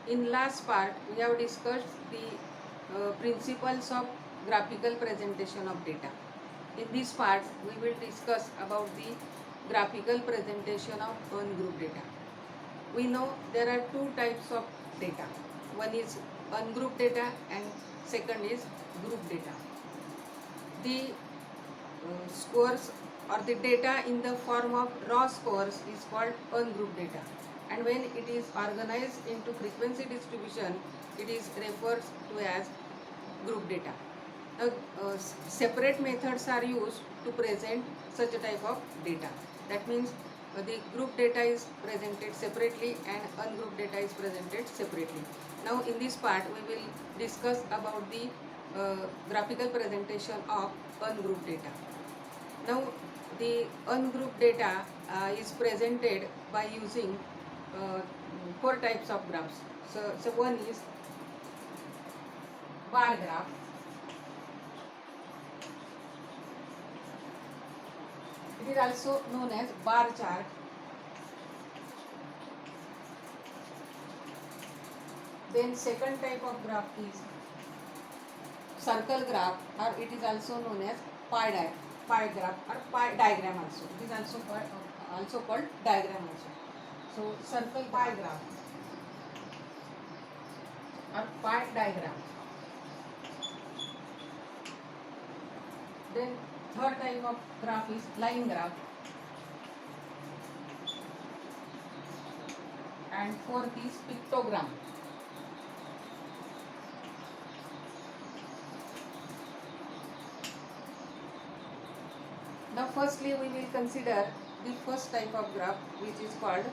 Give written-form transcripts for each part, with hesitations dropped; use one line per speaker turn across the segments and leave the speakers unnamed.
In last part, we have discussed the principles of graphical presentation of data. In this part, we will discuss about the graphical presentation of ungrouped data. We know there are two types of data. One is ungrouped data and second is group data. The scores or the data in the form of raw scores is called ungrouped data, and when it is organized into frequency distribution, it is referred to as group data. Now, separate methods are used to present such a type of data. That means the group data is presented separately and ungrouped data is presented separately. Now in this part we will discuss about the graphical presentation of ungrouped data. Now the ungrouped data is presented by using four types of graphs. So one is bar graph. It is also known as bar chart. Then second type of graph is circle graph, or it is also known as pie graph or pie diagram also. It is also called diagram also. So circle pie graph or pie diagram. Then third type of graph is line graph, and fourth is pictogram. Now firstly we will consider the first type of graph, which is called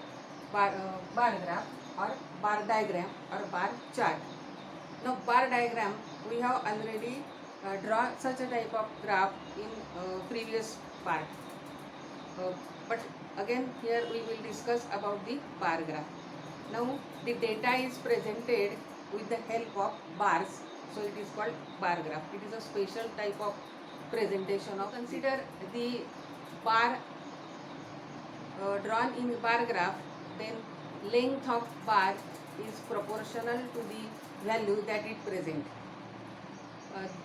bar graph or bar diagram or bar chart. Now bar diagram, we have already drawn such a type of graph in previous part, but again here we will discuss about the bar graph. Now the data is presented with the help of bars, so it is called bar graph. It is a special type of presentation of. Consider the bar drawn in bar graph, then length of bar is proportional to the value that it presents.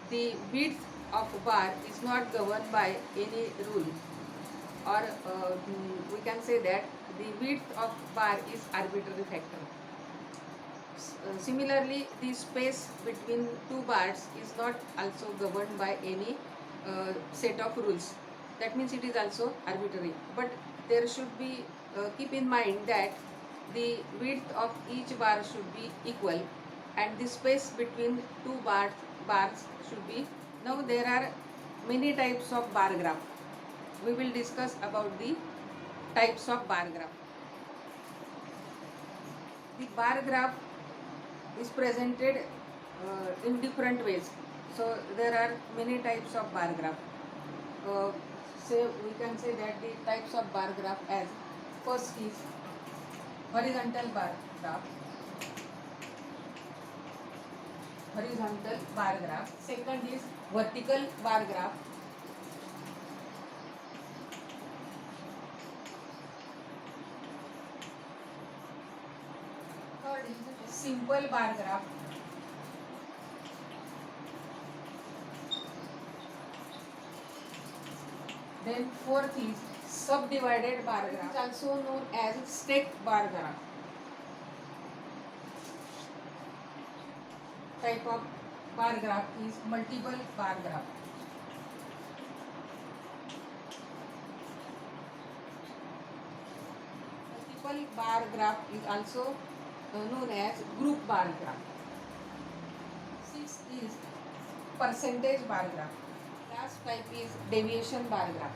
The width of bar is not governed by any rule, or we can say that the width of bar is arbitrary factor. Similarly, the space between two bars is not also governed by any set of rules. That means it is also arbitrary. But there should be keep in mind that the width of each bar should be equal, and the space between two bars should be. Now there are many types of bar graph. We will discuss about the types of bar graph. The bar graph is presented in different ways. So there are many types of bar graph. Say we can say that the types of bar graph as first is horizontal bar graph. Horizontal bar graph. Second is vertical bar graph. Third is simple bar graph. Then fourth is subdivided bar graph, also known as stacked bar graph. Type of bar graph is multiple bar graph. Multiple bar graph is also known as group bar graph. Sixth is percentage bar graph. Last type is deviation bar graph.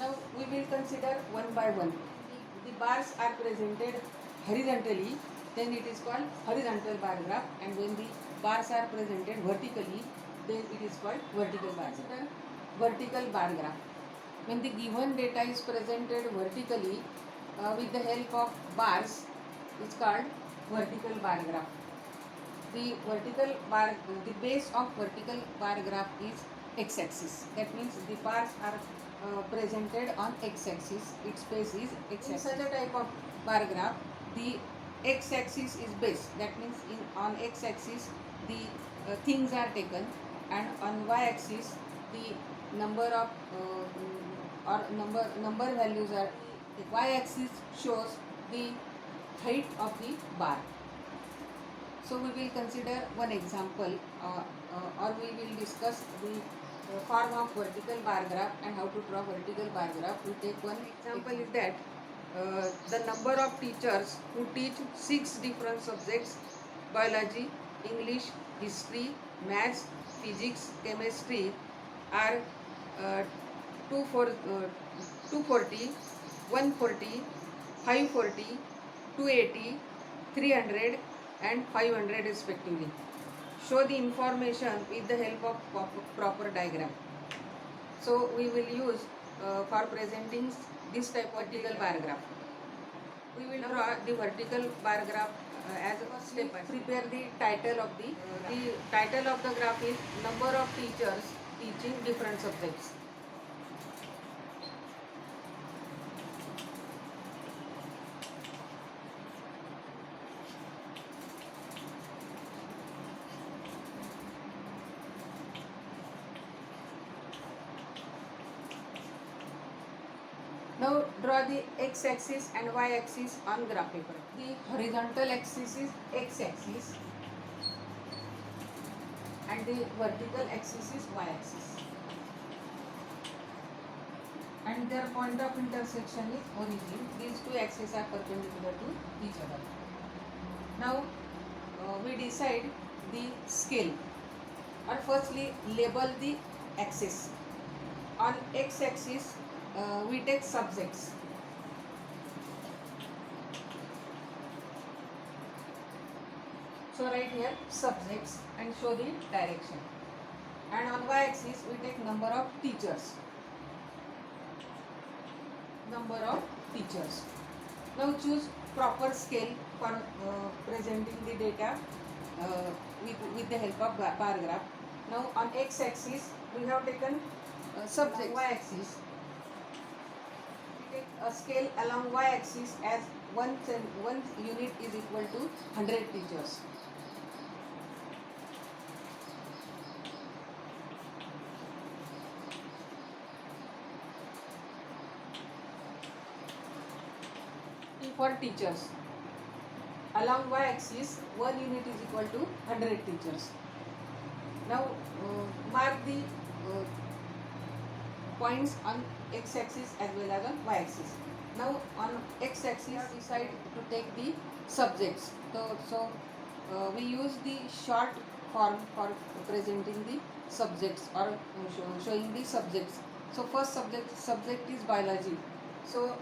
Now we will consider one by one. The bars are presented horizontally, then it is called horizontal bar graph, and when the bars are presented vertically, then it is called vertical bar graph. Vertical bar graph. When the given data is presented vertically with the help of bars, it's called vertical bar graph. The base of vertical bar graph is x-axis. That means the bars are presented on x-axis. Its base is x-axis. In such a type of bar graph, the x-axis is base. That means on x-axis the things are taken, and on y-axis the number of number values are. The y-axis shows the height of the bar. So we will consider one example, or we will discuss the form of vertical bar graph and how to draw vertical bar graph. We take one example is that the number of teachers who teach 6 different subjects: biology, English, history, maths, physics, chemistry, are 240, 140, 540, 280, 300 and 500 respectively. Show the information with the help of proper diagram. So we will use for presenting this type of vertical bar graph. We will draw the vertical bar graph as a step. Prepare the title of the title of the graph is number of teachers teaching different subjects. Now draw the x-axis and y-axis on graph paper. The horizontal axis is x-axis and the vertical axis is y-axis. And their point of intersection is origin. These two axes are perpendicular to each other. Now we decide the scale. Or firstly label the axis. On x-axis we take subjects. So write here subjects and show the direction. And on y-axis we take number of teachers. Number of teachers. Now choose proper scale for presenting the data with the help of bar graph. Now on x-axis we have taken subjects. Y-axis a scale along y-axis as one unit is equal to 100 teachers. T for teachers. Along y-axis 1 unit is equal to 100 teachers. Now mark the points on x-axis as well as on y-axis. Now on x-axis decide to take the subjects. So we use the short form for presenting the subjects or showing the subjects. So first subject is biology. So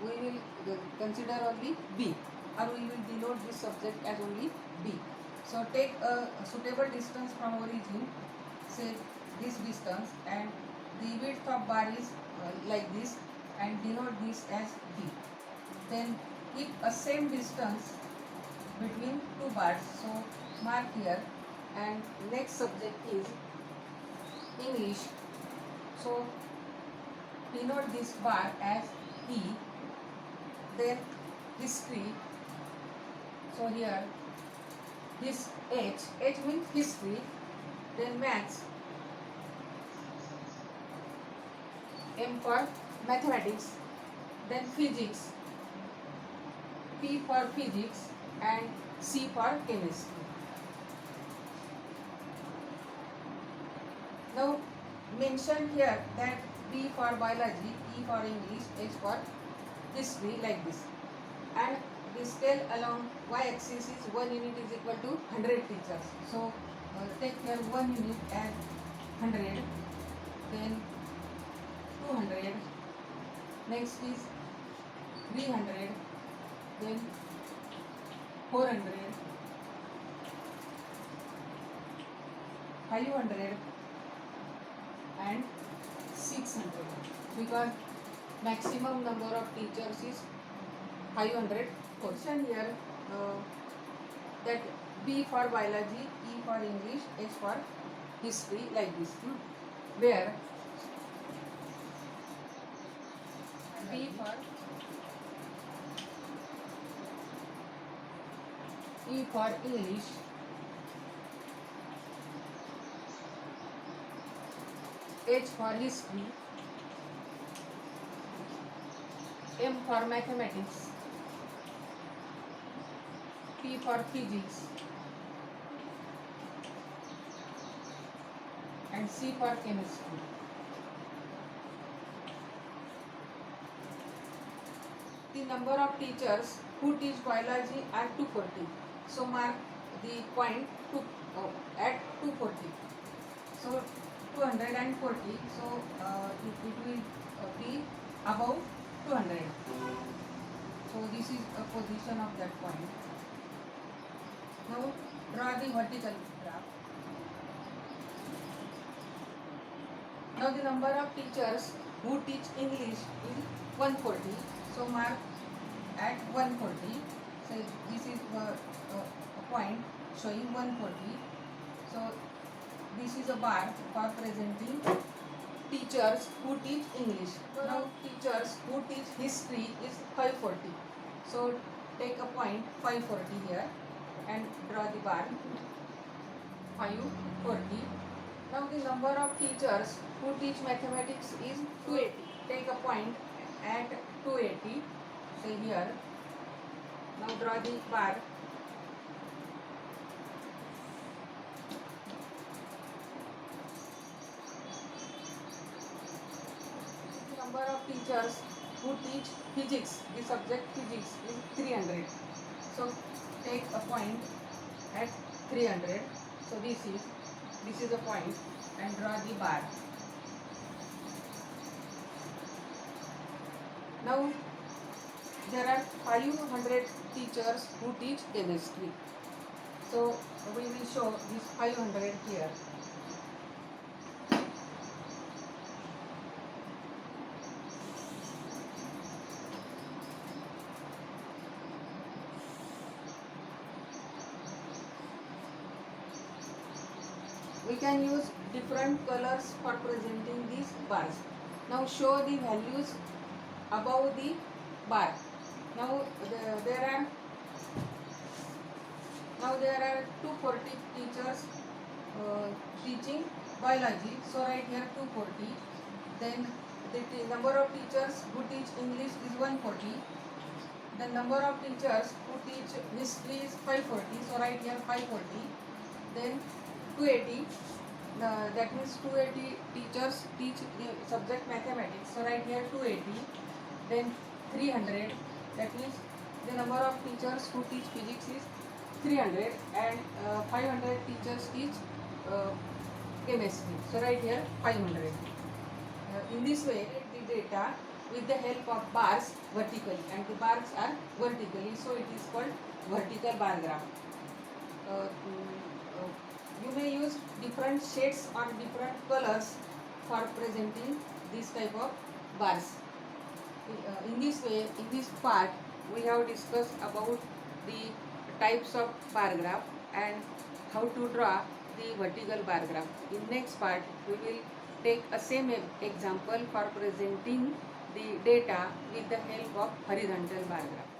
we will consider only B, or we will denote this subject as only B. So take a suitable distance from origin, say this distance, and the width of bar is like this, and denote this as B. Then keep a same distance between two bars, so mark here, and next subject is English, so denote this bar as E. Then history, so here this H means history. Then maths, M for mathematics. Then physics, P for physics, and C for chemistry. Now mention here that B for biology, E for English, H for history, like this. And the scale along y-axis is 1 unit is equal to 100 teachers. So take here 1 unit as 100, then 200, next is 300, then 400, 500 and 600, because maximum number of teachers is 500. Question here that B for biology, E for English, H for history, like this, where B for E for English, H for history, M for mathematics, P for physics, and C for chemistry. The number of teachers who teach biology are 240. So mark the point at 240. So 240. So it will be above 200. So this is a position of that point. Now draw the vertical graph. Now the number of teachers who teach English is 140. So mark at 140. So this is a point showing 140. So this is a bar for presenting teachers who teach English. Now teachers who teach history is 540. So take a point 540 here and draw the bar 540. Now the number of teachers who teach mathematics is 280. Take a point at 280. Say here. Now draw the bar. The number of teachers who teach physics, the subject physics, is 300. So take a point at 300. So this is a point and draw the bar. Now there are 500 teachers who teach chemistry. So we will show this 500 here. We can use different colors for presenting these bars. Now show the values above the bar. Now there are 240 teachers teaching biology. So write here 240. Then the number of teachers who teach English is 140. The number of teachers who teach history is 540. So write here 540. Then 280. That means 280 teachers teach the subject mathematics. So write here 280. Then 300. That means the number of teachers who teach physics is 300 and 500 teachers teach chemistry. So write here 500. In this way, the data with the help of bars vertically, and the bars are vertically, so it is called vertical bar graph. You may use different shades or different colors for presenting this type of bars. In this way, in this part, we have discussed about the types of bar graph and how to draw the vertical bar graph. In next part, we will take a same example for presenting the data with the help of horizontal bar graph.